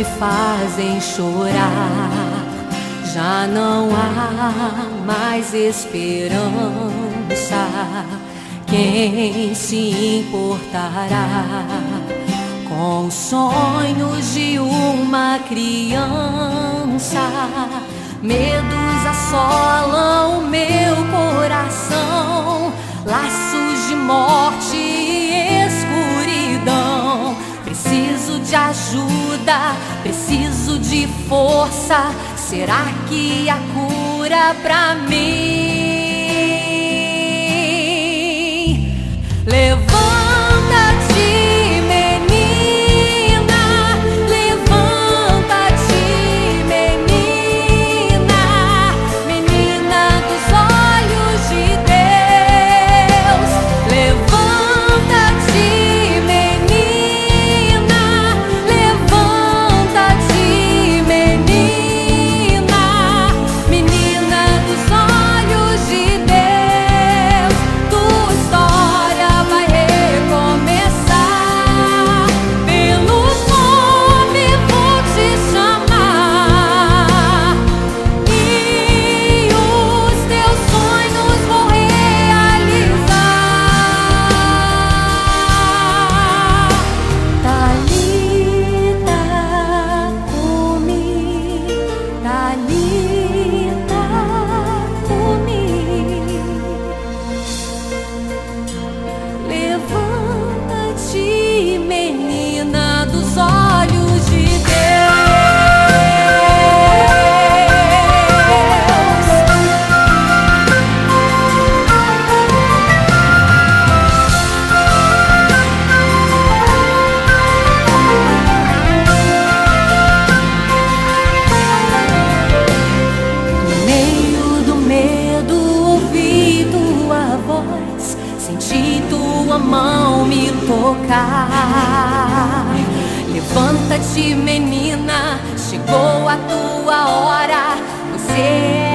me fazem chorar. Já não há mais esperança. Quem se importará com os sonhos de uma criança? Medos assolam o meu coração, laços de morte e escuridão. Preciso de ajuda, preciso de força. Será que há cura pra mim? Levanta-te, menina, levanta-te, menina, menina dos olhos de Deus. Levanta-te, menina, levanta-te, menina, menina dos olhos de Deus. Tua história vai recomeçar. Pelo nome vou te chamar e os teus sonhos vou realizar. Talita cumi, Talita cumi. Levanta-te, menina dos olhos de Deus. No meio do medo ouvi tua voz, senti tua mão me tocar. Levanta-te, menina, chegou a tua hora. Você é